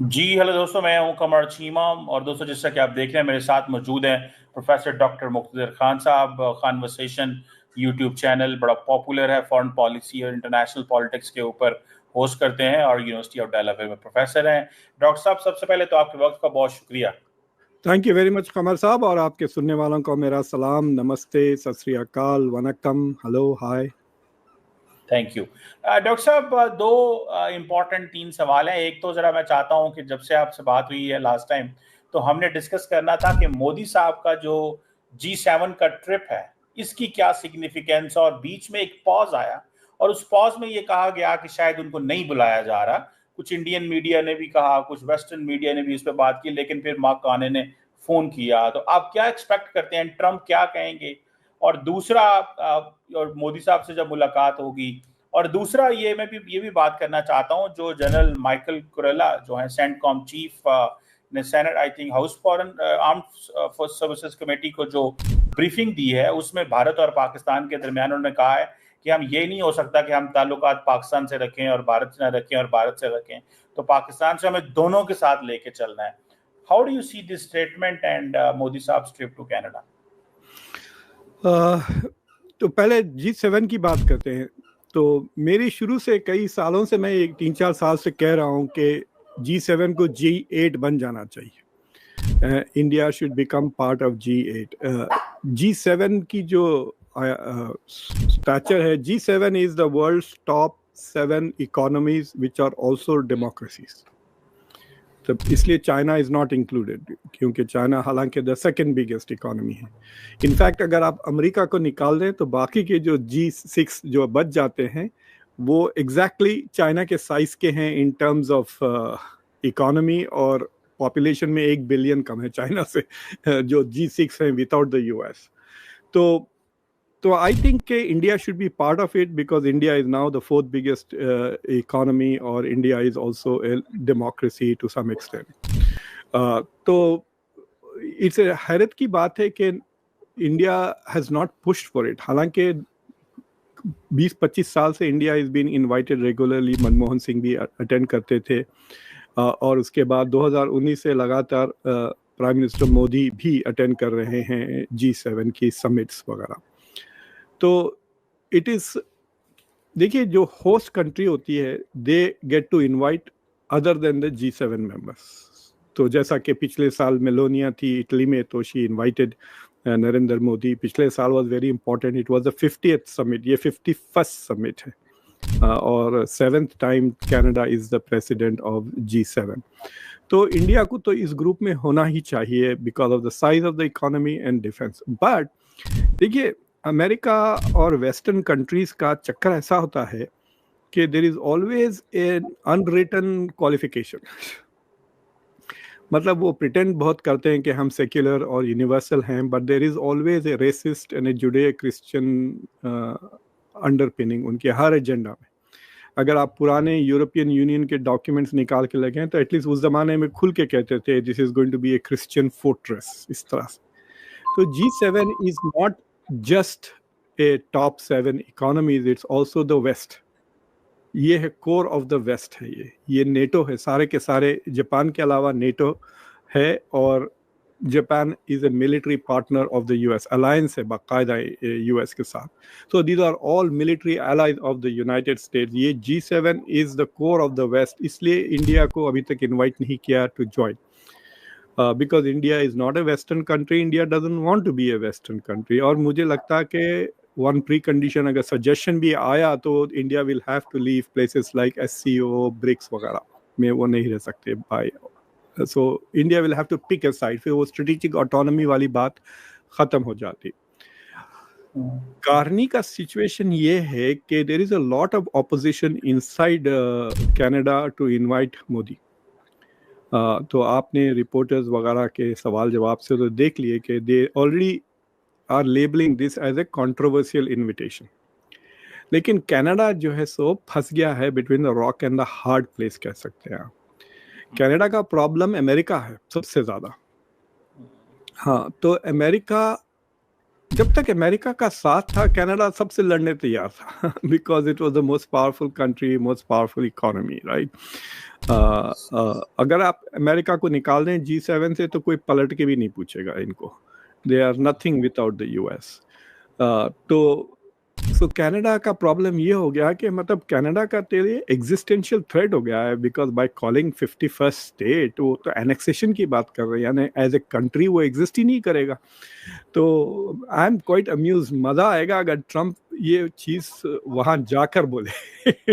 जी hello दोस्तों, मैं हूं कमर चीमा। और दोस्तों, जैसा कि आप देख रहे हैं, मेरे साथ मौजूद हैं प्रोफेसर डॉक्टर मुख्तदिर खान साहब। कॉन्वर्सेशन यूट्यूब चैनल बड़ा पॉपुलर है, फॉरेन पॉलिसी और इंटरनेशनल पॉलिटिक्स के ऊपर होस्ट करते हैं और यूनिवर्सिटी ऑफ डेलावेयर में प्रोफेसर हैं। डॉक्टर साहब, सबसे पहले तो आपके वक्त का बहुत शुक्रिया। थैंक यू वेरी मच कमर साहब, और आपके सुनने वालों को मेरा सलाम, नमस्ते, सत श्री अकाल, vanakkam, hello, hi. Thank you doctor साहब। दो इम्पोर्टेंट तीन सवाल हैं। एक तो जरा मैं चाहता हूं कि जब से आपसे बात हुई है लास्ट टाइम, तो हमने डिस्कस करना था कि मोदी साहब का जो G7 का ट्रिप है, इसकी क्या सिग्निफिकेंस। और बीच में एक पॉज आया और उस पॉज में ये कहा गया कि शायद उनको नहीं बुलाया जा रहा। कुछ इंडियन मीडिया ने भी कहा, कुछ वेस्टर्न मीडिया ने भी इस पर बात की, लेकिन फिर मार्क कार्ने ने फोन किया। तो आप क्या एक्सपेक्ट करते हैं, ट्रम्प क्या कहेंगे? और दूसरा, और मोदी साहब से जब मुलाकात होगी, और दूसरा ये भी बात करना चाहता हूं, जो जनरल माइकल कुरेला जो है सेंटकॉम चीफ ने senate, I think house foreign armed Services committee को जो ब्रीफिंग दी है, उसमें भारत और पाकिस्तान के दरमियान उन्होंने कहा है कि हम ये नहीं हो सकता कि हम ताल्लुकात पाकिस्तान से रखें और भारत से न रखें और भारत से रखें, तो पाकिस्तान से हमें दोनों के साथ लेके चलना है। How do you see this statement and Modi साहब ट्रिप टू कनाडा? तो पहले G7 की बात करते हैं। तो मेरी शुरू से कई सालों से, मैं एक 3-4 साल से कह रहा हूं कि G7 को G8 बन जाना चाहिए। India should become part of G8। G7 की जो स्टैचर है, G7 is the world's top 7 economies which are also democracies. तो इसलिए चाइना इज नॉट इंक्लूडेड, क्योंकि चाइना हालांकि द सेकंड बिगेस्ट इकोनॉमी है। इनफैक्ट अगर आप अमेरिका को निकाल दें तो बाकी के जो G6 जो बच जाते हैं, वो एग्जैक्टली चाइना के साइज के हैं इन टर्म्स ऑफ इकोनॉमी, और पॉपुलेशन में 1 बिलियन कम है चाइना से, जो G6 हैं विदाउट द यूएस। तो I think India should be part of it, because India is now the 4th biggest economy, or India is also a democracy to some extent. तो it's a हैरत की बात है कि India has not pushed for it. हालांकि 20-25 साल से India has been invited regularly, Manmohan Singh भी अटेंड करते थे, और उसके बाद 2019 से लगातार प्राइम मिनिस्टर मोदी भी अटेंड कर रहे हैं G7 की समिट्स वगैरह। तो इट इज, देखिए, जो होस्ट कंट्री होती है, they get to invite other than the G7 members. तो जैसा कि पिछले साल मेलोनिया थी इटली में, तो शी इनवाइटेड नरेंद्र मोदी। पिछले साल was very important, it was the 50th summit, ये 51st समिट है, और 7th time Canada is the president of G7। तो इंडिया को तो इस ग्रुप में होना ही चाहिए because of the size of the economy and defence. But देखिए, अमेरिका और वेस्टर्न कंट्रीज का चक्कर ऐसा होता है कि there is always an unwritten qualification. मतलब वो प्रिटेंड बहुत करते हैं कि हम सेक्युलर और यूनिवर्सल हैं, but there is always a racist and a Judeo Christian underpinning उनके हर एजेंडा में। अगर आप पुराने यूरोपियन यूनियन के डॉक्यूमेंट्स निकाल के लगें, तो एटलीस्ट उस जमाने में खुल के कहते थे this is going to be a Christian fortress, इस तरह से। तो G7 is not just a top 7 economies, it's also the West. ये है कोर ऑफ द वेस्ट है। ये नेटो है, सारे के सारे, जापान के अलावा नेटो है, और Japan is a military partner of the US, alliance है बाकायदा यूएस के साथ। So these are all military allies of the United States. ये G7 is the core of the west, इसलिए इंडिया को अभी तक इन्वाइट नहीं किया to join, because India is not a Western country. India doesn't want to be a Western country. और मुझे लगता है कि one precondition, अगर suggestion भी आया, तो India will have to leave places like SCO, BRICS वगैरह में वो नहीं रह सकते भाई। So India will have to pick a side, फिर वो strategic autonomy वाली बात खत्म हो जाती। कार्नी का सिचुएशन ये है कि there is a lot of opposition inside Canada to invite Modi. तो आपने रिपोर्टर्स वगैरह के सवाल जवाब से तो देख लिए कि they already are labelling this as a controversial invitation. लेकिन कनाडा जो है सो फंस गया है between the rock and the hard place, कह सकते हैं। कनाडा का प्रॉब्लम अमेरिका है सबसे ज़्यादा। हाँ, तो अमेरिका जब तक अमेरिका का साथ था कनाडा सबसे लड़ने तैयार था because it was the most powerful country, most powerful economy, right. अगर आप अमेरिका को निकाल दें G7 से तो कोई पलट के भी नहीं पूछेगा इनको। They are nothing without the US। तो कनाडा का प्रॉब्लम ये हो गया कि मतलब कनाडा का तेरे एग्जिस्टेंशियल थ्रेट हो गया है because by calling 51st state वो तो एनेक्सेशन की बात कर रहे हैं, यानी एज ए कंट्री वो एग्जिस्ट ही नहीं करेगा। तो आई एम क्वाइट अम्यूज, मजा आएगा अगर ट्रम्प ये चीज वहां जाकर बोले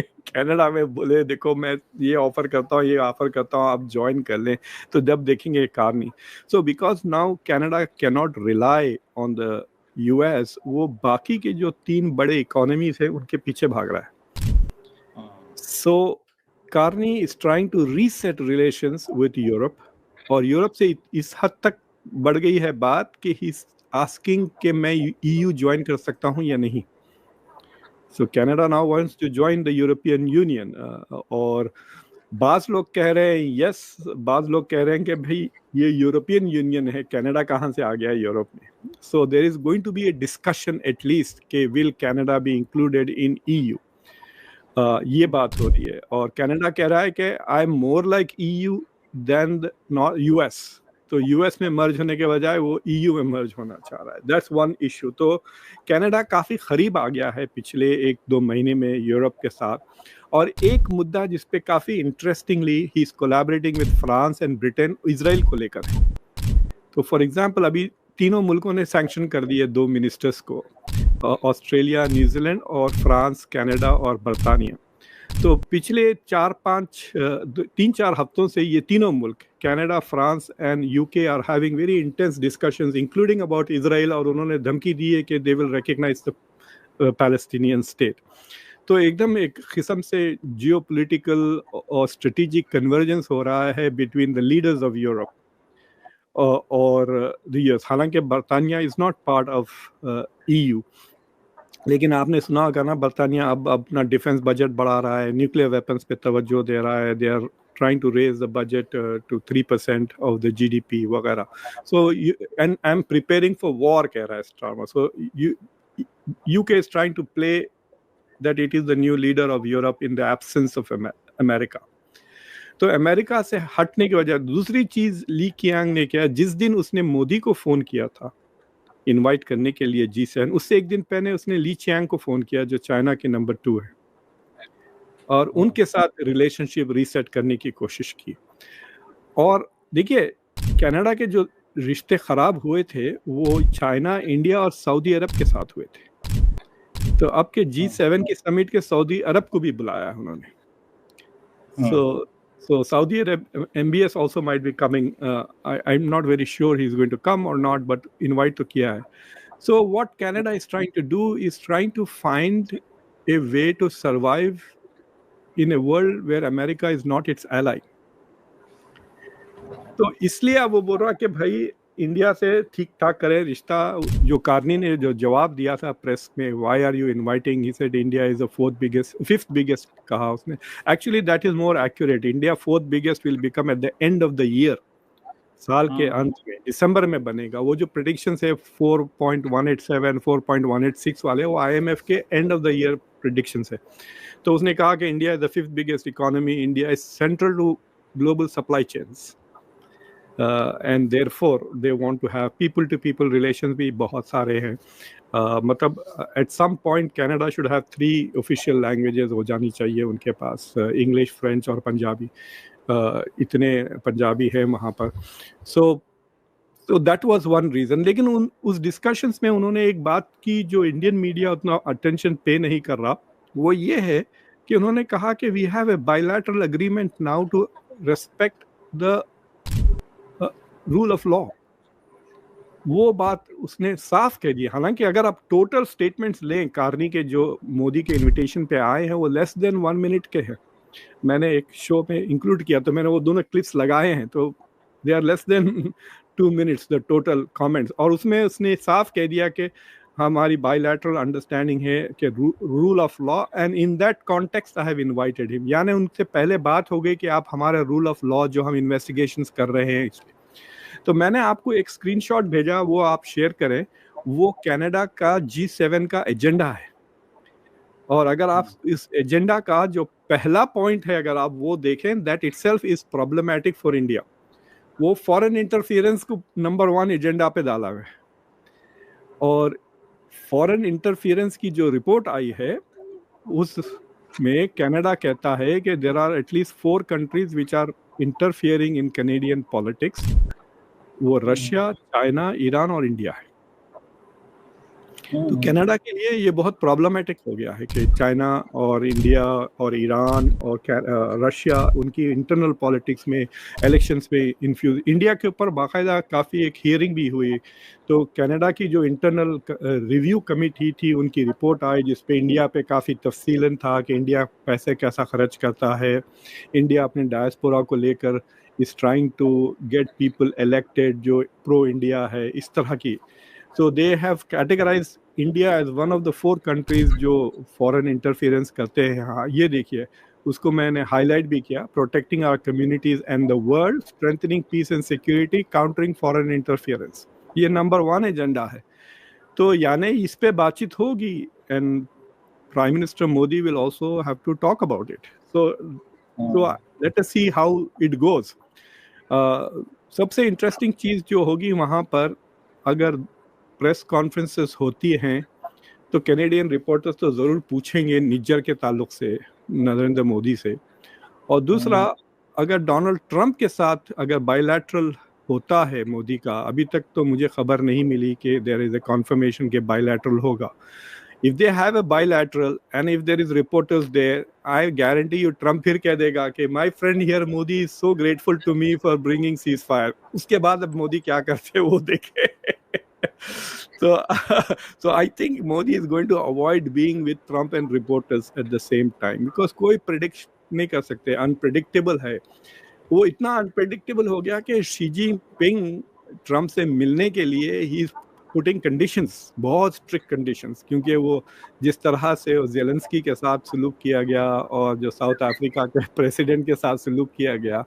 कनाडा में बोले देखो मैं ये ऑफर करता हूँ, ये ऑफर करता हूँ, आप ज्वाइन कर लें, तो जब देखेंगे कार नहीं। So because now Canada can not rely on the US, वो बाकी के जो 3 बड़े इकोनॉमीज है उनके पीछे भाग रहा है। So Carney is trying to reset relations with Europe, और यूरोप से इस हद तक बढ़ गई है बात कि ही इज आस्किंग कि मैं EU ज्वाइन कर सकता हूं या नहीं। So Canada now wants to join the European Union, और बाज लोग कह रहे हैं यस, बाज लोग कह रहे हैं कि भाई ये यूरोपियन यूनियन है, कनाडा कहाँ से आ गया यूरोप में। So there is going to be a discussion at least कि will Canada be included in EU, ये बात हो रही है। और कनाडा कह रहा है कि I am more like EU than US, तो US में मर्ज होने के बजाय वो EU में मर्ज होना चाह रहा है। That's one issue. तो कनाडा काफ़ी करीब आ गया है पिछले 1-2 महीने में यूरोप के साथ। और एक मुद्दा जिस पे काफ़ी interestingly he is collaborating with France and Britain, Israel को लेकर है। तो फॉर एग्जांपल अभी तीनों मुल्कों ने सैंक्शन कर दिए 2 मिनिस्टर्स को, ऑस्ट्रेलिया, न्यूजीलैंड और फ्रांस, कनाडा और बरतानिया। तो पिछले 3-4 हफ्तों से ये तीनों मुल्क Canada, France and UK are having very intense discussions including about Israel, और उन्होंने धमकी दी है कि they will recognise the Palestinian state. तो एकदम एक किस्म से जियोपॉलिटिकल और स्ट्रेटेजिक कन्वर्जेंस हो रहा है between the leaders of Europe और द US। हालांकि बरतानिया is not part of EU, लेकिन आपने सुना होगा ना, बरतानिया अब अपना डिफेंस बजट बढ़ा रहा है, न्यूक्लियर वेपन्स पे तवज्जो दे रहा है, they are trying to raise the budget to 3% of the GDP वगैरह। So and I'm preparing for war कह रहा है Starmer. So UK is trying to play that it is the new leader of Europe in the absence of America। तो America से हटने की वजह दूसरी चीज ली कियांग ने किया, जिस दिन उसने मोदी को फोन किया था इनवाइट करने के लिए G7, उससे एक दिन पहले उसने ली चियांग को फोन किया जो चाइना के नंबर 2 है, और उनके साथ रिलेशनशिप रीसेट करने की कोशिश की। और देखिए कनाडा के जो रिश्ते खराब हुए थे वो चाइना, इंडिया और सऊदी अरब के साथ हुए थे। तो अब के G7 की समिट के सऊदी अरब को भी बुलाया उन्होंने। So Saudi Arab MBS also might be coming. I'm not very sure he's going to come or not, but invite to kiya hai. So what Canada is trying to do is trying to find a way to survive in a world where America is not its ally. तो इसलिए अब वो बोल रहा कि भाई India से ठीक ठाक करें रिश्ता। जो कार्नी ने जो जवाब दिया था प्रेस में, why are you inviting, he said India is the 5th biggest कहा उसने। Actually that is more accurate. India 4th biggest will become at the end of the year, साल के अंत में दिसंबर में बनेगा। वो जो प्रेडिक्शन है 4.187 4.186 वाले, वो IMF के end of the year prediction है। तो उसने कहा कि India is the 5th biggest economy, India is central to global supply chains, and therefore they want to have people to people relations भी बहुत सारे हैं। मतलब at some point Canada should have 3 official languages हो जानी चाहिए उनके पास, English, French और पंजाबी। इतने पंजाबी है वहाँ पर। so that was one reason। लेकिन उस डिस्कशंस में उन्होंने एक बात की जो इंडियन मीडिया उतना अटेंशन पे नहीं कर रहा, वो ये है कि उन्होंने कहा कि we have a bilateral agreement now to respect the rule of law. वो बात उसने साफ कह दी। हालांकि अगर आप टोटल स्टेटमेंट्स लें कार्नी के जो मोदी के इनविटेशन पे आए हैं, वो लेस देन 1 मिनट के हैं। मैंने एक शो में इंक्लूड किया तो मैंने वो दोनों क्लिप्स लगाए हैं, तो they are less than 2 minutes the total comments. और उसमें उसने साफ कह दिया कि हमारी बायलैटरल अंडरस्टैंडिंग है कि rule of law, and in that context I have invited him. यानी उनसे पहले बात हो गई कि आप हमारा रूल ऑफ लॉ जो हम इन्वेस्टिगेशंस कर रहे हैं इस पे। तो मैंने आपको एक स्क्रीनशॉट भेजा, वो आप शेयर करें। वो कनाडा का G7 का एजेंडा है। और अगर आप इस एजेंडा का जो पहला पॉइंट है अगर आप वो देखें, that itself is problematic for India. वो फॉरेन इंटरफियरेंस को नंबर 1 एजेंडा पे डाला हुआ है। और फॉरेन इंटरफियरेंस की जो रिपोर्ट आई है उसमें कनाडा कहता है कि there are at least 4 countries which are interfering in Canadian politics. वो रशिया, चाइना, ईरान और इंडिया है। तो कनाडा के लिए ये बहुत प्रॉब्लमेटिक हो गया है कि चाइना और इंडिया और ईरान और रशिया उनकी इंटरनल पॉलिटिक्स में, इलेक्शंस में इन्फ्यूज। इंडिया के ऊपर बाकायदा काफ़ी एक हियरिंग भी हुई। तो कनाडा की जो इंटरनल रिव्यू कमेटी थी उनकी रिपोर्ट आई जिस पे इंडिया पे काफ़ी तफसीलन था कि इंडिया पैसे कैसा खर्च करता है, इंडिया अपने डायस्पोरा को लेकर is trying to get people elected जो प्रो इंडिया है, इस तरह की। So they have categorized India as one of the 4 countries जो foreign interference करते हैं। हाँ, ये देखिए, उसको मैंने हाईलाइट भी किया, protecting our communities and the world, strengthening peace and security, countering foreign interference। ये नंबर 1 एजेंडा है। तो यानी इस पे बातचीत होगी and Prime Minister Modi will also have to talk about it। So let us see how it goes। सबसे interesting चीज़ जो होगी वहाँ पर, अगर प्रेस कॉन्फ्रेंसेस होती हैं तो कैनेडियन रिपोर्टर्स तो ज़रूर पूछेंगे निज्जर के ताल्लुक से नरेंद्र मोदी से। और दूसरा, अगर डोनाल्ड ट्रंप के साथ अगर बायलैटरल होता है मोदी का, अभी तक तो मुझे खबर नहीं मिली कि देयर इज़ अ कन्फर्मेशन के बायलैटरल होगा। If they have a bilateral and if there is reporters there, I guarantee you Trump फिर कह देगा कि my friend here Modi is so grateful to me for bringing cease fire. उसके बाद अब मोदी क्या करते हैं वो देखे। So I think Modi is going to avoid being with Trump and reporters at the same time because कोई predict नहीं कर सकते, unpredictable है। वो इतना unpredictable हो गया कि शी जिनपिंग ट्रम्प से मिलने के लिए ही is putting conditions, बहुत strict conditions, क्योंकि वो जिस तरह से ज़ेलेंस्की के साथ सलूक किया गया और जो साउथ अफ्रीका के प्रेसिडेंट के साथ सलूक किया गया,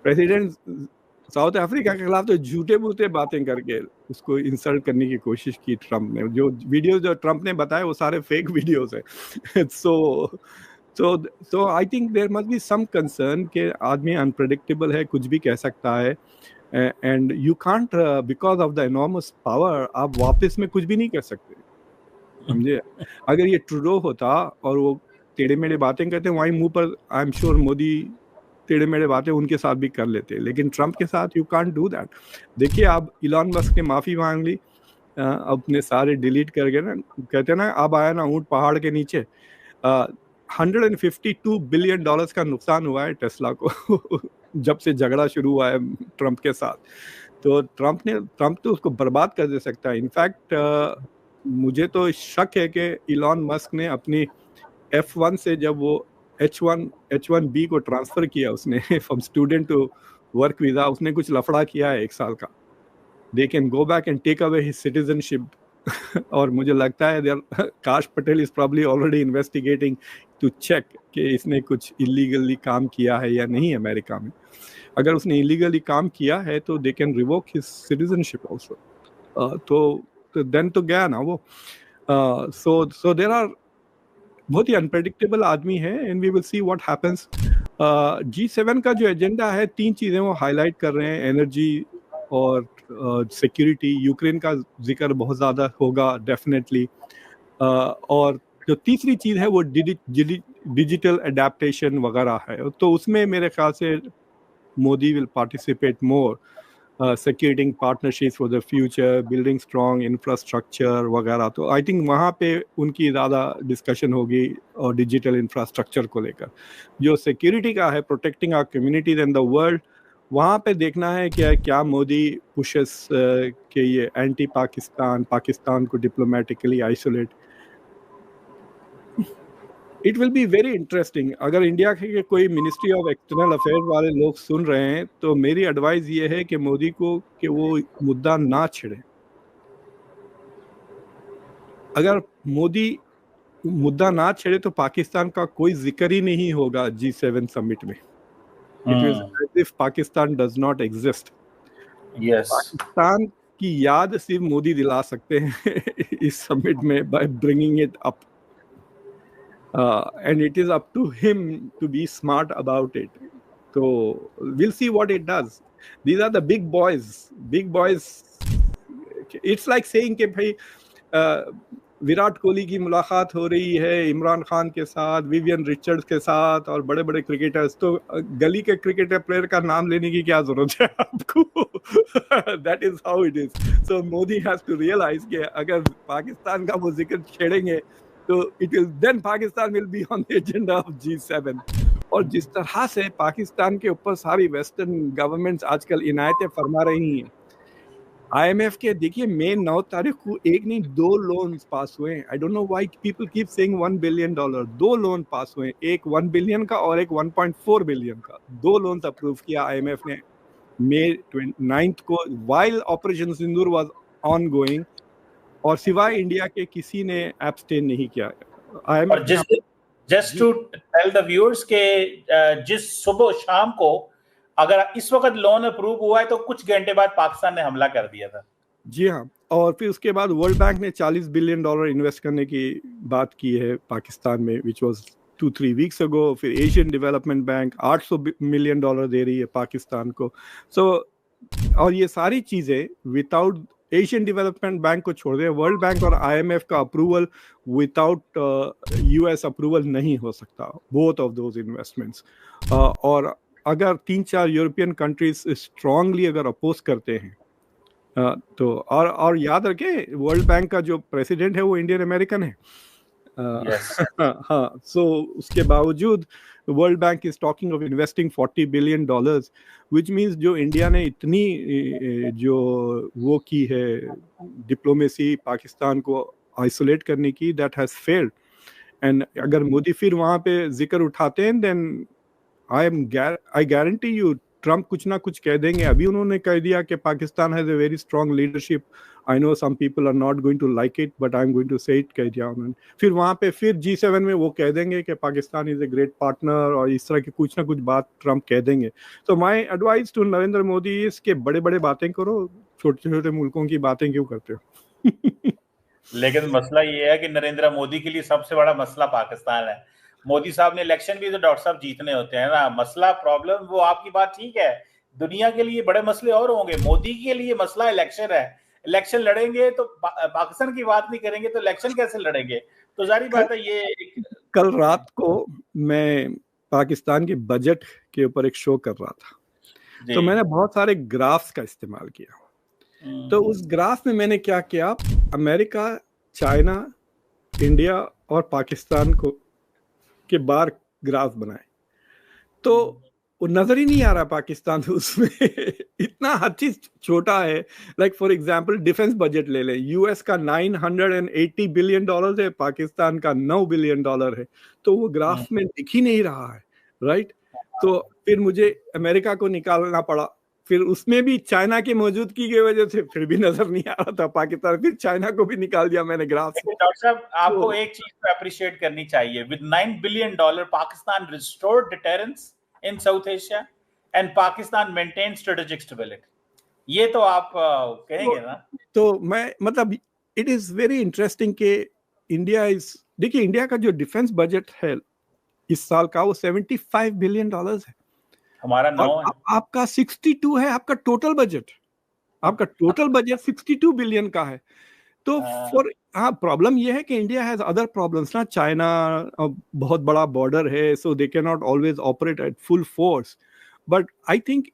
प्रेसिडेंट साउथ अफ्रीका के खिलाफ तो झूठे मूठे बातें करके उसको इंसल्ट करने की कोशिश की ट्रंप ने। जो वीडियोस जो ट्रंप ने बताए वो सारे फेक वीडियोस हैं। So I think there must be some concern कि आदमी अनप्रेडिक्टेबल है, कुछ भी कह सकता है and you can't because of the enormous power आप वापस में कुछ भी नहीं कर सकते, समझे। अगर ये ट्रूडो होता और वो टेढ़े मेढ़े बातें करते वहीं मुंह पर, आई एम श्योर मोदी टेढ़े मेढ़े बातें उनके साथ भी कर लेते, लेकिन ट्रंप के साथ यू कांट डू दैट। देखिए आप इलॉन मस्क ने माफ़ी मांग ली, अपने सारे डिलीट करके ना, कहते हैं ना अब आया ना ऊँट पहाड़ के नीचे। $152 बिलियन का नुकसान हुआ है टेस्ला को जब से झगड़ा शुरू हुआ है ट्रंप के साथ। तो ट्रंप तो उसको बर्बाद कर दे सकता है। इनफैक्ट मुझे तो शक है कि इलॉन मस्क ने अपनी F1 से जब वो H1B को ट्रांसफर किया उसने from student to work visa, उसने कुछ लफड़ा किया है 1 साल का। They can go back and take away his citizenship. और मुझे लगता है Kash Patel is probably already investigating to check कि इसने कुछ इलीगली काम किया है या नहीं अमेरिका में। अगर उसने इलीगली काम किया है तो they can revoke his citizenship also. तो देन तो गया ना वो। सो देयर आर बहुत ही अनप्रेडिक्टेबल आदमी है and we will see what happens. G7 का जो एजेंडा है 3 चीज़ें वो हाईलाइट कर रहे हैं, एनर्जी और सिक्योरिटी। यूक्रेन का जिक्र बहुत ज़्यादा होगा डेफिनेटली। और जो तीसरी चीज़ है वो डिजिटल अडेप्टेशन वगैरह है, तो उसमें मेरे ख्याल से Modi will participate more, securing partnerships for the future, building strong infrastructure वगैरह। तो आई थिंक वहाँ पे उनकी ज़्यादा डिस्कशन होगी और डिजिटल इंफ्रास्ट्रक्चर को लेकर। जो सिक्योरिटी का है, protecting our communities and the world, वहाँ पे देखना है कि क्या मोदी पुशेस के ये एंटी पाकिस्तान को diplomatically isolate. It will be very interesting. अगर इंडिया के कोई मिनिस्ट्री ऑफ एक्सटर्नल अफेयर्स वाले लोग सुन रहे हैं तो मेरी एडवाइस ये है कि मोदी को कि वो मुद्दा ना छेड़े। अगर मोदी मुद्दा ना छेड़े तो पाकिस्तान का कोई जिक्र ही नहीं होगा G7 समिट में। It is as if Pakistan does not exist. Yes. Pakistan की याद सिर्फ मोदी दिला सकते हैं इस समिट में by bringing it up, and it is up to him to be smart about it. So we'll see what it does. These are the big boys. It's like saying कि भाई विराट कोहली की मुलाकात हो रही है इमरान खान के साथ, विवियन रिचर्ड्स के साथ और बड़े बड़े क्रिकेटर्स, तो गली के क्रिकेटर प्लेयर का नाम लेने की क्या जरूरत है आपको? That is how it is. So Modi has to realise कि अगर पाकिस्तान का वो जिक्र छेड़ेंगे तो it will then Pakistan will be on the agenda of G7. और जिस तरह से पाकिस्तान के ऊपर सारी वेस्टर्न गवर्नमेंट्स आजकल इनायतें फरमा रही हैं, IMF के देखिए मई 9 तारीख को एक नहीं 2 लोन्स पास हुए हैं. I don't know why people keep saying $1 billion. 2 loan pass हुए हैं, एक 1 बिलियन का और एक 1.4 बिलियन का. 2 लोन्स अप्रूव किया IMF ने मई 9 को, while operation Sindoor was ongoing, और सिवाय इंडिया के किसी ने एब्सटेन नहीं किया. IMF just to tell the viewers के जिस सुबह शाम को अगर इस वक्त लोन अप्रूव हुआ है तो कुछ घंटे बाद पाकिस्तान ने हमला कर दिया था. जी हाँ, और फिर उसके बाद वर्ल्ड बैंक ने $40 बिलियन इन्वेस्ट करने की बात की है पाकिस्तान में, विच वाज 2-3 वीक्स अगो. फिर एशियन डेवलपमेंट बैंक $800 मिलियन दे रही है पाकिस्तान को. सो और ये सारी चीजें विदाउट एशियन डेवलपमेंट बैंक को छोड़ दे, वर्ल्ड बैंक और IMF का अप्रूवल विदाउट US अप्रूवल नहीं हो सकता, बोथ ऑफ दोज इन्वेस्टमेंट्स. और अगर 3-4 यूरोपियन कंट्रीज स्ट्रांगली अगर अपोज करते हैं तो और याद रखें वर्ल्ड बैंक का जो प्रेसिडेंट है वो इंडियन अमेरिकन है. हाँ, सो उसके बावजूद world bank is talking of investing $40 billion, which means जो इंडिया ने इतनी जो वो की है डिप्लोमेसी पाकिस्तान को आइसोलेट करने की, दैट हैज फेल्ड. एंड अगर मोदी फिर वहाँ पे जिक्र उठाते हैं, then I guarantee you Trump कुछ ना कुछ कह देंगे. अभी उन्होंने कह दिया कि Pakistan has a very strong leadership. I know some people are not going to like it but I am going to say it, कह दिया उन्होंने. फिर वहाँ पे फिर G7 में वो कह देंगे कि Pakistan is a great partner, और इस तरह की कुछ ना कुछ बात ट्रम्प कह देंगे. तो my advice to Narendra Modi is के बड़े बड़े बातें करो, छोटे छोटे मुल्कों की बातें क्यों करते हो? लेकिन मसला ये है कि नरेंद्र मोदी के लिए सबसे बड़ा मसला पाकिस्तान है. मोदी साहब ने इलेक्शन भी तो डॉक्टर साहब जीतने होते हैं ना. मसला प्रॉब्लम वो आपकी बात ठीक है, दुनिया के लिए बड़े मसले और होंगे, मोदी के लिए मसला इलेक्शन है. इलेक्शन लड़ेंगे तो पाकिस्तान की बात नहीं करेंगे तो इलेक्शन कैसे लड़ेंगे? तो जारी बात है ये. कल रात को मैं पाकिस्तान के बजट के ऊपर एक शो कर रहा था, तो मैंने बहुत सारे ग्राफ्स का इस्तेमाल किया. तो उस ग्राफ में मैंने क्या किया, अमेरिका, चाइना, इंडिया और पाकिस्तान को के बार ग्राफ बनाए. तो वो नजर ही नहीं आ रहा पाकिस्तान उसमें इतना हर चीज छोटा है. Like for example defence budget ले ले, US का $980 बिलियन है, पाकिस्तान का $9 बिलियन है. तो वो ग्राफ में दिख ही नहीं रहा है, राइट? तो फिर मुझे अमेरिका को निकालना पड़ा, फिर उसमें भी चाइना की मौजूदगी की वजह से फिर भी नजर नहीं आ रहा था पाकिस्तान, फिर चाइना को भी निकाल दिया मैंने ग्राफ से. डॉक्टर साहब आपको एक चीज को अप्रिशिएट करनी चाहिए. With $9 billion Pakistan restored deterrence in south Asia and Pakistan maintain strategic stability. ये तो आप कहेंगे ना? तो मैं मतलब इट इज वेरी इंटरेस्टिंग कि इंडिया इज, देखिए इंडिया का जो डिफेंस बजट है इस साल का वो $75 बिलियन है. हमारा 9 है, आपका 62 है. आपका टोटल बजट 62 बिलियन का है. तो प्रॉब्लम ये है कि इंडिया हैज अदर प्रॉब्लम्स ना. चाइना बहुत बड़ा बॉर्डर है, so they can not always operate at full force. But I think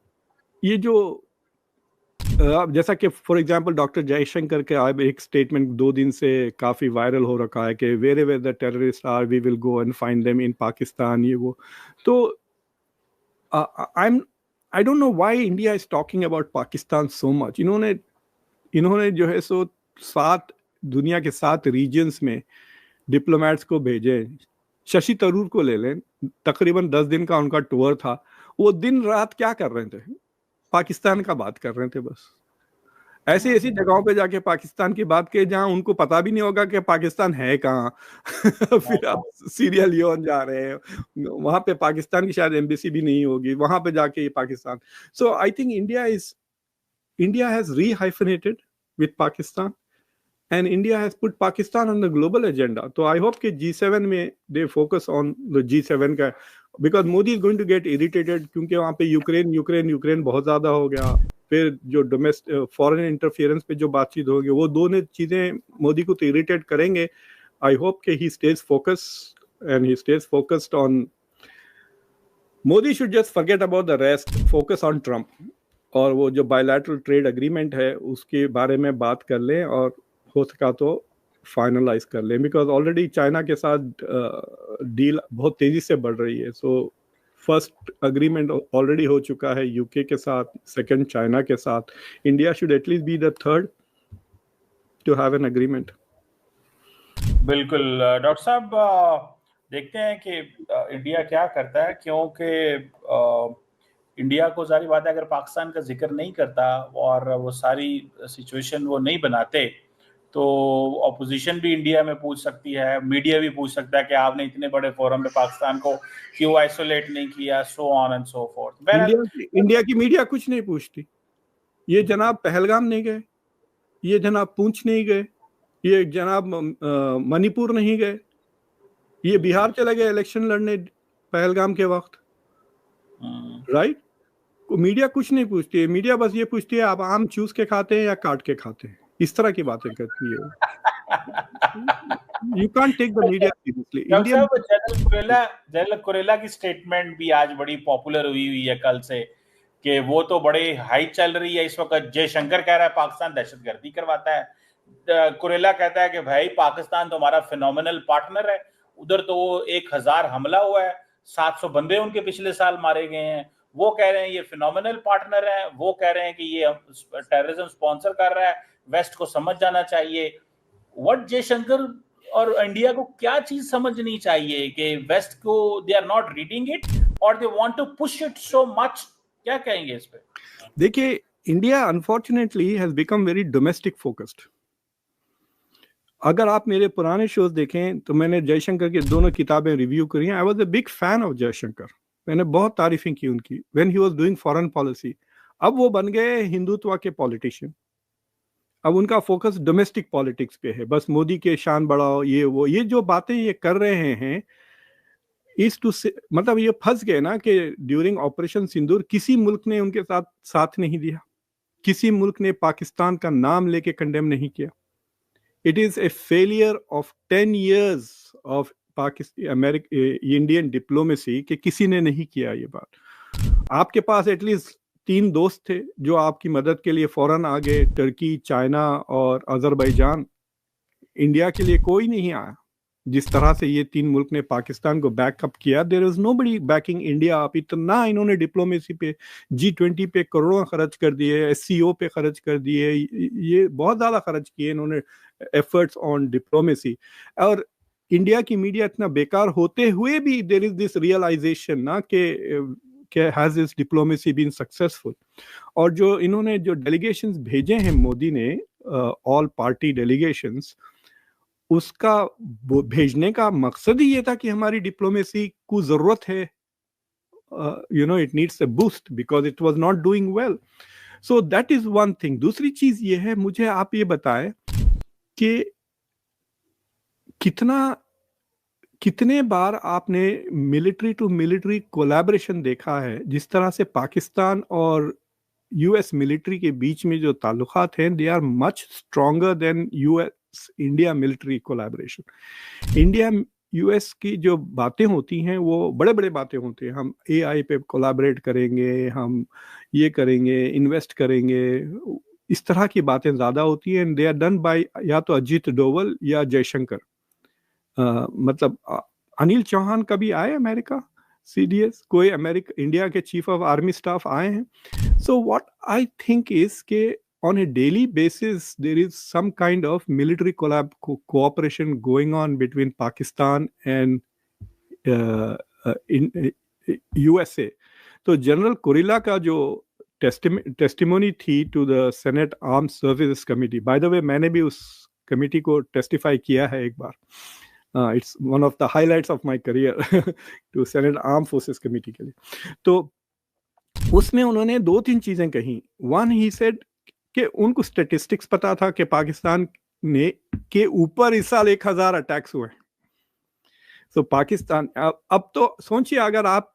ये जो जैसा कि फॉर एग्जांपल डॉक्टर जयशंकर के एक स्टेटमेंट 2 दिन से काफी वायरल हो रखा है कि wherever the terrorist are we will go and find them in Pakistan, ये वो. तो I don't know why India is talking about Pakistan so much. इन्होंने जो है सो 7 दुनिया के 7 रीजन्स में डिप्लोमेट्स को भेजे. शशि थरूर को ले लें, तकरीबन 10 दिन का उनका टूर था. वो दिन रात क्या कर रहे थे? पाकिस्तान का बात कर रहे थे बस. ऐसी ऐसी जगहों पे जाके पाकिस्तान की बात की जहां उनको पता भी नहीं होगा कि पाकिस्तान है कहाँ. फिर आप सीरिया लियोन जा रहे हैं, वहां पे पाकिस्तान की शायद एम्बेसी भी नहीं होगी, वहां पे जाके ये Pakistan. So I think India has rehyphenated with Pakistan, and India has put Pakistan on the global agenda. So I hope that G7 में they focus on the G7 का, because Modi is going to get irritated क्योंकि वहाँ पे Ukraine बहुत ज़्यादा हो गया. फिर जो डोमेस्टिक फॉरेन इंटरफेरेंस पे जो बातचीत होगी वो दोनों चीज़ें मोदी को तो इरिटेट करेंगे. I hope कि he stays focused and he stays focused on. Modi should just forget about the rest, focus on Trump. और वो जो बायलैटरल ट्रेड एग्रीमेंट है उसके बारे में बात कर लें और हो सका तो फाइनलाइज कर लें, बिकॉज ऑलरेडी चाइना के साथ डील बहुत तेजी से बढ़ रही है. सो फर्स्ट एग्रीमेंट ऑलरेडी हो चुका है यूके के साथ, सेकंड चाइना के साथ. India should at least be the third to have an agreement. बिल्कुल डॉक्टर साहब, देखते हैं कि इंडिया क्या करता है, क्योंकि इंडिया को जारी बात है अगर पाकिस्तान का जिक्र नहीं करता और वो सारी सिचुएशन वो नहीं बनाते तो ऑपोजिशन भी इंडिया में पूछ सकती है, मीडिया भी पूछ सकता है कि आपने इतने बड़े फोरम में पाकिस्तान को क्यों आइसोलेट नहीं किया, so on and so fourth. India की मीडिया कुछ नहीं पूछती. ये जनाब पहलगाम नहीं गए, ये जनाब पूंछ नहीं गए, ये जनाब मणिपुर नहीं गए, ये बिहार चले गए इलेक्शन लड़ने पहलगाम के वक्त, राइट? मीडिया कुछ नहीं पूछती है. मीडिया बस ये पूछती है आप आम चूस के खाते हैं या काट के खाते हैं, इस तरह की बातें करती है. You can't take the media seriously. General Kurilla की स्टेटमेंट भी आज बड़ी पॉपुलर हुई है कल से, कि वो तो बड़े हाई चल रही है इस वक्त. जयशंकर कह रहा है पाकिस्तान दहशतगर्दी करवाता है. कुरेला कहता है कि भाई पाकिस्तान तो हमारा फिनोमिनल पार्टनर है, उधर तो 1000 हमला हुआ है, 700 बंदे उनके पिछले साल मारे गए हैं. वो कह रहे हैं ये फिनोमिनल पार्टनर है, वो कह रहे हैं कि ये टेररिज्म स्पॉन्सर कर रहा है, वेस्ट को समझ जाना चाहिए. व्हाट जयशंकर और इंडिया को क्या चीज समझनी चाहिए कि वेस्ट को they are not reading it और they want to push it so much? क्या कहेंगे इस पे? देखिए, India unfortunately has become very domestic focused. अगर आप मेरे पुराने शोज देखें तो मैंने जयशंकर की दोनों किताबें रिव्यू करी हैं. I was a big fan of Jaishankar, मैंने बहुत तारीफें की उनकी when he was doing foreign policy. अब वो बन गए हिंदुत्व के पॉलिटिशियन. अब उनका फोकस डोमेस्टिक पॉलिटिक्स पे है, बस मोदी के शान बढ़ाओ, ये वो, ये जो बातें ये कर रहे हैं इस टू से, मतलब ये फंस गए ना कि ड्यूरिंग ऑपरेशन सिंदूर किसी मुल्क ने उनके साथ नहीं दिया, किसी मुल्क ने पाकिस्तान का नाम लेके कंडेम नहीं किया. It is a failure of 10 years of Indian diplomacy कि किसी ने नहीं किया ये बात. आपके पास एटलीस्ट 3 दोस्त थे जो आपकी मदद के लिए फौरन आ गए, टर्की, चाइना और अजरबैजान. इंडिया के लिए कोई नहीं आया. जिस तरह से ये 3 मुल्क ने पाकिस्तान को बैकअप किया, there is nobody backing India up. इतना इन्होंने डिप्लोमेसी पे, G20 पे करोड़ों खर्च कर दिए, SCO पे खर्च कर दिए, ये बहुत ज्यादा खर्च किए इन्होंने एफर्ट्स ऑन डिप्लोमेसी. और इंडिया की मीडिया इतना बेकार होते हुए भी देयर इज दिस रियलाइजेशन ना कि has this diplomacy been successful. और जो इन्होंने जो डेलीगेशंस भेजे हैं मोदी ने, ऑल पार्टी डेलीगेशंस, उसका भेजने का मकसद ही ये था कि हमारी डिप्लोमेसी को जरूरत है, it needs a boost because it was not doing well. So that is one thing. दूसरी चीज ये है, मुझे आप ये बताएं कि कितने बार आपने मिलिट्री टू मिलिट्री कोलैबोरेशन देखा है, जिस तरह से पाकिस्तान और यूएस मिलिट्री के बीच में जो ताल्लुकात हैं, they are much stronger than US India military collaboration. India US की जो बातें होती हैं वो बड़े बड़े बातें होती हैं. हम AI पे कोलैबोरेट करेंगे, हम ये करेंगे, इन्वेस्ट करेंगे, इस तरह की बातें ज्यादा होती हैं. दे आर डन बाय या तो अजीत डोवल या जयशंकर. मतलब अनिल चौहान कभी आए अमेरिका? CDS कोई इंडिया के चीफ ऑफ आर्मी स्टाफ आए हैं? So what I think is के on a daily basis there is some kind of military cooperation going on between Pakistan and USA. तो जनरल कुरेला का जो testimony थी to the Senate Armed Services Committee, by the way मैंने भी उस committee को testify किया है एक बार. It's one of the highlights of my career to Senate Arm Forces Committee के लिए. तो उसमें उन्होंने 2-3 चीजें कही. वन, ही सेड कि उनको स्टेटिस्टिक्स पता था कि पाकिस्तान ने के ऊपर इस साल 1000 अटैक्स हुए। तो पाकिस्तान अब तो सोचिए, अगर आप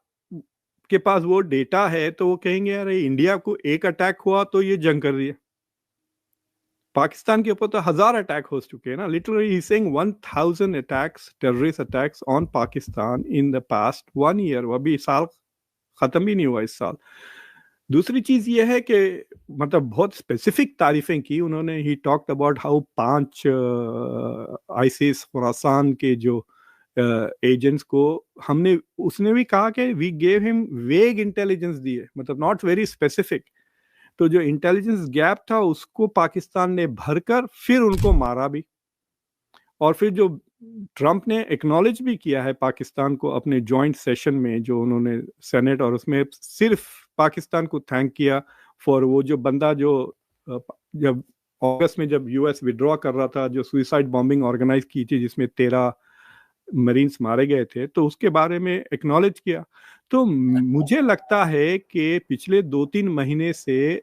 के पास वो डेटा है तो वो कहेंगे अरे इंडिया को एक अटैक हुआ तो ये जंग कर रही है। पाकिस्तान के ऊपर तो 1000 अटैक हो चुके हैं ना। Literally he saying 1000 attacks, terrorist attacks on Pakistan in the past 1 year. वो अभी साल खत्म भी नहीं हुआ इस साल। दूसरी चीज ये है कि मतलब बहुत स्पेसिफिक तारीफें की उन्होंने। He talked about how 5 ISIS Khorasan के जो एजेंट्स को हमने, उसने भी कहा कि वी गेव हिम वेग इंटेलिजेंस दिए, मतलब नॉट वेरी स्पेसिफिक। तो जो इंटेलिजेंस गैप था उसको पाकिस्तान ने भरकर फिर उनको मारा भी। और फिर जो ट्रंप ने एक्नॉलेज भी किया है पाकिस्तान को अपने जॉइंट सेशन में, जो उन्होंने सेनेट, और उसमें सिर्फ पाकिस्तान को थैंक किया फॉर वो जो बंदा जो जब अगस्त में जब यूएस विड्रॉ कर रहा था, जो सुइसाइड बॉम्बिंग ऑर्गेनाइज की थी जिसमें 13 मरीन्स मारे गए थे, तो उसके बारे में एक्नॉलेज किया। तो मुझे लगता है कि पिछले 2-3 महीने से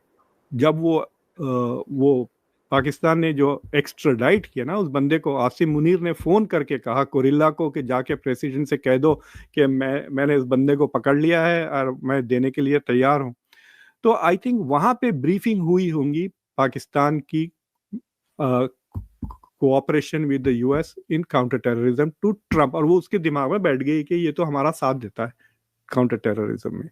जब वो पाकिस्तान ने जो एक्स्ट्राडाइट किया ना उस बंदे को, आसिम मुनीर ने फोन करके कहा कुरिल्ला को कि जाके प्रेसिडेंट से कह दो कि मैंने इस बंदे को पकड़ लिया है और मैं देने के लिए तैयार हूं। तो आई थिंक वहां पे ब्रीफिंग हुई होंगी पाकिस्तान की cooperation with the US in counter terrorism to Trump, और वो उसके दिमाग में बैठ गई कि ये तो हमारा साथ देता है काउंटर टेररिज्म में।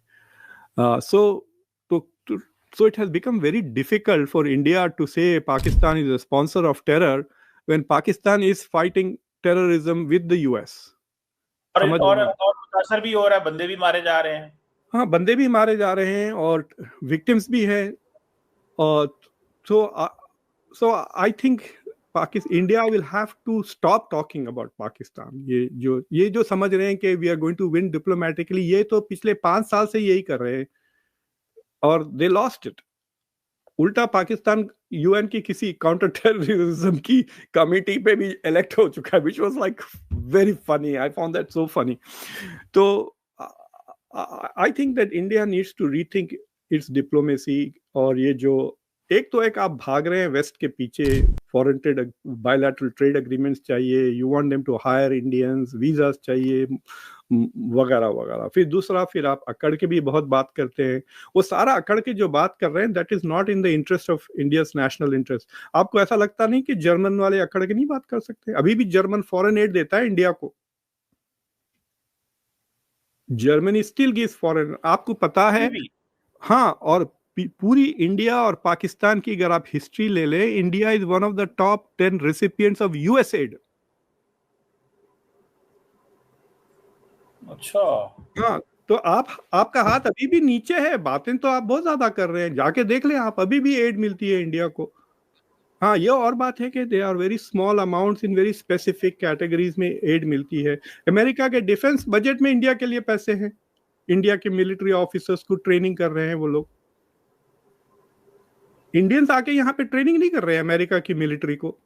So it has become very difficult for India to say Pakistan is a sponsor of terror when Pakistan is fighting terrorism with the US. और मुतासर भी हो रहा है, बंदे भी मारे जा रहे हैं। हाँ, बंदे भी मारे जा रहे हैं और विक्टिम्स भी हैं। और so I think India will have to stop talking about Pakistan. ये जो समझ रहे हैं कि we are going to win diplomatically, ये तो पिछले 5 साल से यही कर रहे हैं और दे लॉस्ट इट। उल्टा पाकिस्तान यूएन की किसी काउंटर टेररिज्म की कमेटी पे भी इलेक्ट हो चुका है, which was like very funny. I found that so funny. तो I think that India needs to rethink its diplomacy। और ये जो एक आप भाग रहे हैं वेस्ट के पीछे, foreign trade bilateral trade agreements चाहिए, you want them to hire Indians, visas चाहिए वगैरह वगैरह। फिर दूसरा, फिर आप अकड़ के भी बहुत बात करते हैं। वो सारा अकड़ के जो बात कर रहे हैं that is not in the interest of India's national interest. आपको ऐसा लगता नहीं कि जर्मन वाले अकड़ के नहीं बात कर सकते? अभी भी जर्मन फॉरेन एड देता है इंडिया को। जर्मनी स्टिल गिव्स फॉरेन, आपको पता है। हाँ, और पूरी इंडिया और पाकिस्तान की अगर आप हिस्ट्री ले लें, India is one of the top 10 recipients of US add. अच्छा, हाँ, तो आपका हाथ अभी भी नीचे है। बातें तो आप बहुत ज्यादा कर रहे हैं, जाके देख लें आप, अभी भी एड मिलती है इंडिया को। हाँ, ये और बात है कि they are very small amounts in very specific categories में एड मिलती है। अमेरिका के डिफेंस बजट में इंडिया के लिए पैसे हैं, इंडिया के मिलिट्री ऑफिसर्स को ट्रेनिंग कर रहे हैं वो लोग। इंडियंस आके यहाँ पे ट्रेनिंग नहीं कर रहे हैं अमेरिका की मिलिट्री को,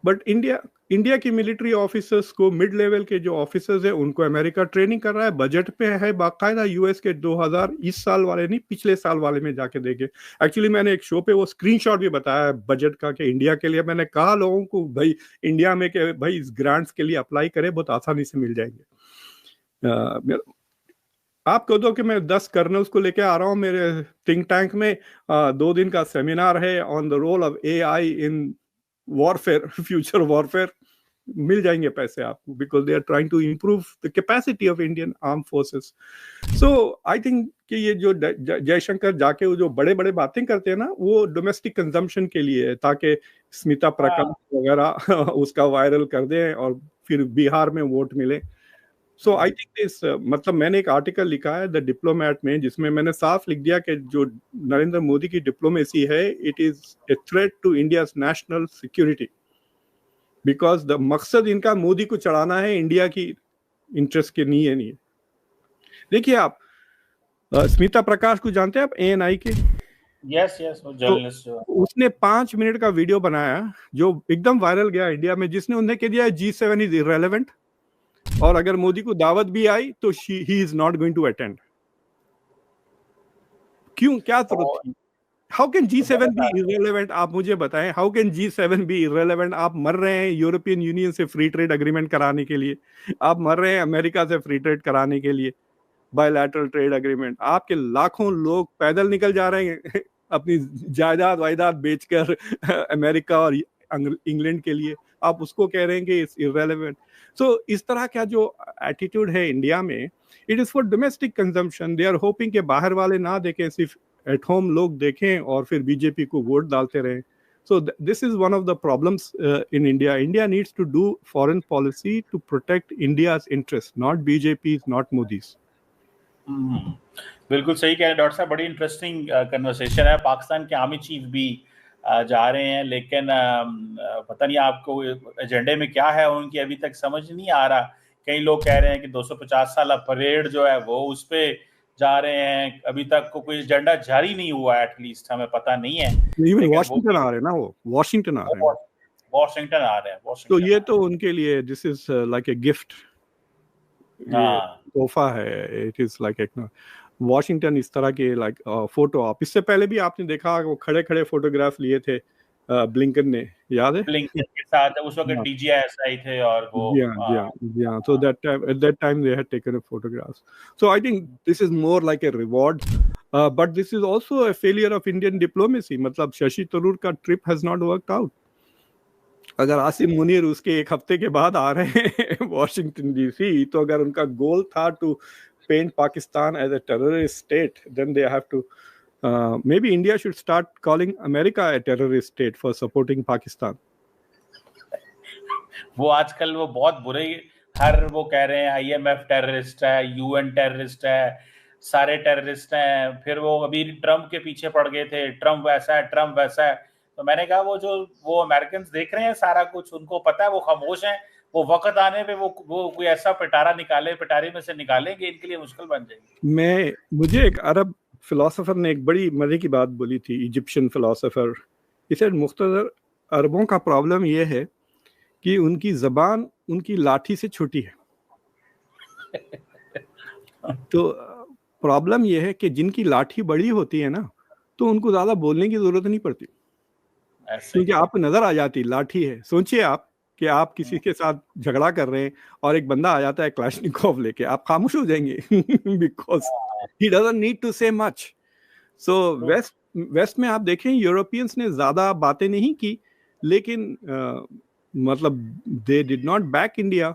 बट इंडिया की मिलिट्री ऑफिसर्स को, मिड लेवल के जो ऑफिसर्स हैं उनको अमेरिका ट्रेनिंग कर रहा है। बजट पे है बाकायदा यूएस के 2000 इस साल वाले नहीं, पिछले साल वाले में जाके देखे। एक्चुअली मैंने एक शो पे वो स्क्रीनशॉट भी बताया बजट का कि इंडिया के लिए। मैंने कहा लोगों को भाई इंडिया में कि भाई इस ग्रांट्स के लिए अप्लाई करें, बहुत आसानी से मिल जाएंगे। आप कह दो कि मैं 10 कर्नल्स को लेके आ रहा हूँ मेरे थिंक टैंक में, 2 दिन का सेमिनार है on the role of AI in warfare, future warfare, मिल जाएंगे पैसे आपको, because they are trying to improve the capacity of Indian arm forces. So I think कि ये जो जयशंकर जाके वो जो बड़े बड़े बातें करते हैं ना, वो डोमेस्टिक कंजम्पशन के लिए है, ताकि स्मिता प्रकाश वगैरह उसका वायरल कर दें और फिर बिहार में वोट मिले। सो आई थिंक दिस, मतलब मैंने एक आर्टिकल लिखा है द डिप्लोमैट में, जिसमें मैंने साफ लिख दिया कि जो नरेंद्र मोदी की डिप्लोमेसी है, it is a threat to India's national security, because the मकसद इनका मोदी को चढ़ाना है, इंडिया की इंटरेस्ट के नहीं है। देखिए आप स्मिता प्रकाश को जानते हैं आप, ANI के? यस वो जर्नलिस्ट जो उसने 5 मिनट का वीडियो बनाया जो एकदम वायरल गया इंडिया में, जिसने उन्हें कह दिया G7 इज इररेलेवेंट, और अगर मोदी को दावत भी आई तो he is not going to attend. क्यों, क्या जरूरत थी? How can G7 be irrelevant? आप मुझे बताएं, how can G7 be irrelevant? आप मर रहे हैं यूरोपियन यूनियन से फ्री ट्रेड एग्रीमेंट कराने के लिए, आप मर रहे हैं अमेरिका से फ्री ट्रेड कराने के लिए, बायलैटरल ट्रेड एग्रीमेंट। आपके लाखों लोग पैदल निकल जा रहे हैं अपनी जायदाद वायदाद बेचकर अमेरिका और इंग्लैंड के लिए, आप उसको कह रहे हैं कि इट्स इररेलेवेंट। सो इस तरह का जो एटीट्यूड है इंडिया में, it is for domestic consumption. They are hoping कि बाहर वाले ना देखें, सिर्फ एट होम लोग देखें और फिर बीजेपी को वोट डालते रहें। So this is one of the problems in India. India needs to do foreign policy to protect India's interests, not BJP's, not Modi's. बिल्कुल सही कह रहे हैं डॉक्टर साहब, बड़ी इंटरेस्टिंग कन्वर्सेशन है। पाकिस्तान के आर्मी चीफ भी जा रहे हैं, लेकिन पता नहीं आपको एजेंडे में क्या है उनकी, अभी तक समझ नहीं आ रहा। कई लोग कह रहे हैं कि 250 साल परेड जो है वो उस पे जा रहे हैं, अभी तक कोई एजेंडा जारी नहीं हुआ, एटलीस्ट हमें पता नहीं है। वॉशिंगटन आ रहे हैं ना, वो वॉशिंगटन आ रहे हैं, वॉशिंगटन आ रहे हैं। तो ये तो उनके लिए this is like a gift, तोहफा है। इट इज लाइक एक वॉशिंगटन इस तरह के लाइक फोटो, आप इससे पहले भी आपने देखा वो खड़े खड़े फोटोग्राफ लिए थे ब्लिंकन ने, याद है? ब्लिंकन के साथ उस वक्त DGI थे और वो so at that time they had taken a photographs. So I think this is more like a reward, but this is also a failure of Indian diplomacy. मतलब शशि थरूर का trip has not worked out. अगर आसिम मुनीर उसके एक हफ्ते के बाद आ रहे हैं वॉशिंगटन DC, तो अगर उनका गोल था to paint Pakistan as a terrorist state, then they have to maybe India should start calling America a terrorist state for supporting Pakistan. वो आजकल वो बहुत बुरे, हर वो कह रहे हैं IMF टेररिस्ट है, UN टेररिस्ट है, सारे टेररिस्ट हैं। फिर वो अभी ट्रम्प के पीछे पड़ गए थे, ट्रम्प वैसा है, ट्रम्प वैसा है। तो मैंने कहा वो अमेरिकन देख रहे हैं सारा कुछ, उनको पता है, वो खामोश हैं। वो वक्त आने पे वो कोई ऐसा पिटारे में से निकालेंगे, इनके लिए मुश्किल बन जाएगी। मुझे एक अरब फिलोसोफर ने एक बड़ी मजे की बात बोली थी, इजिप्शियन फिलोसोफर। इसे मुख्तसर अरबों का प्रॉब्लम ये है कि उनकी जबान उनकी लाठी से छोटी है। तो प्रॉब्लम ये है कि जिनकी लाठी बड़ी होती है ना, तो उनको ज्यादा बोलने की जरूरत नहीं पड़ती, क्योंकि आपको नजर आ जाती लाठी है। सोचिए आप कि आप किसी के साथ झगड़ा कर रहे हैं और एक बंदा आ जाता है क्लाशनिकोव लेके, आप खामोश हो जाएंगे because he doesn't need to say much. So west में आप देखें, यूरोपियंस ने ज्यादा बातें नहीं की, लेकिन मतलब they did not back India.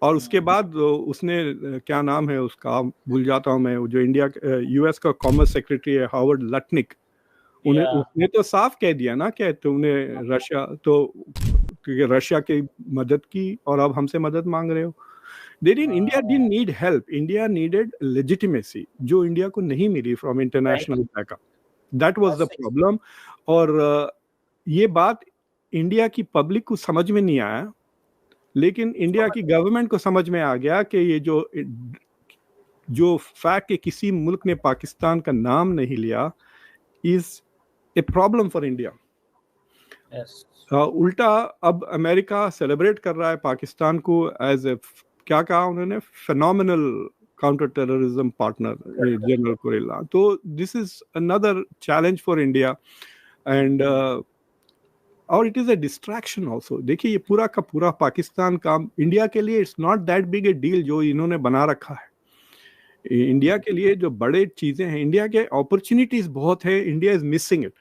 और उसके बाद उसने क्या नाम है उसका, भूल जाता हूं मैं, जो इंडिया US का कॉमर्स सेक्रेटरी है, हावर्ड लटनिक, उसने तो साफ कह दिया ना कि तुमने रशिया की मदद की और अब हमसे मदद मांग रहे हो। India didn't need help, India needed legitimacy, जो इंडिया को नहीं मिली from international backup. That was the problem. और ये बात इंडिया की पब्लिक को समझ में नहीं आया, लेकिन इंडिया की गवर्नमेंट को समझ में आ गया कि ये जो फैक्ट कि किसी मुल्क ने पाकिस्तान का नाम नहीं लिया is a problem for India. उल्टा अब अमेरिका सेलिब्रेट कर रहा है पाकिस्तान को एज ए, क्या कहा उन्होंने, phenomenal counter terrorism partner, general Kurilla. तो this is another challenge for India and और it is a distraction also. देखिए ये पूरा का पूरा पाकिस्तान का इंडिया के लिए it's not that big A deal जो इन्होंने बना रखा है। इंडिया के लिए जो बड़े चीजें हैं, इंडिया के अपॉर्चुनिटीज बहुत है, India is missing it.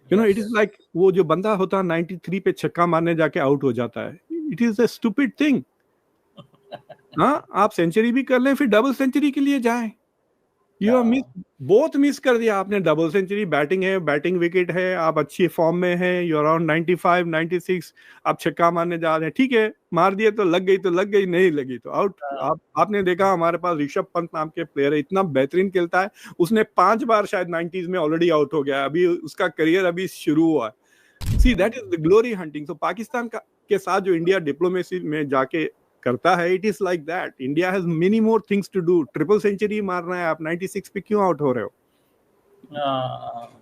You know, it is like वो जो बंदा होता है 93 पे छक्का मारने जाके आउट हो जाता है, it is a stupid thing. हाँ, आप सेंचुरी भी कर लें फिर डबल सेंचुरी के लिए जाएं। यू बहुत मिस कर दिया आपने डबल सेंचुरी। बैटिंग है, बैटिंग विकेट है, आप अच्छी फॉर्म में हैं, यू अराउंड 95 96, आप छक्का मारने जा रहे हैं, ठीक है, मार दिए तो लग गई, नहीं लगी तो आउट। आपने देखा हमारे पास ऋषभ पंत नाम के प्लेयर है, इतना बेहतरीन खेलता है, उसने 5 बार शायद 90s में ऑलरेडी आउट हो गया, अभी उसका करियर अभी शुरू हुआ है। See that is the glory hunting. तो पाकिस्तान के साथ जो इंडिया डिप्लोमेसी में जाके करता है, it is like that. India has many more things to do. Triple century मारना है, आप 96 पे क्यों आउट हो रहे हो?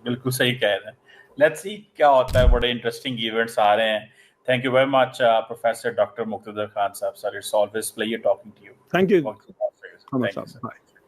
बिल्कुल सही कह रहे हैं। लेट्स सी क्या होता है, बड़े इंटरेस्टिंग इवेंट्स आ रहे हैं। Thank you very much professor doctor Muqtedar Khan साहब। Sir, it's always pleasure talking to you. Thank you.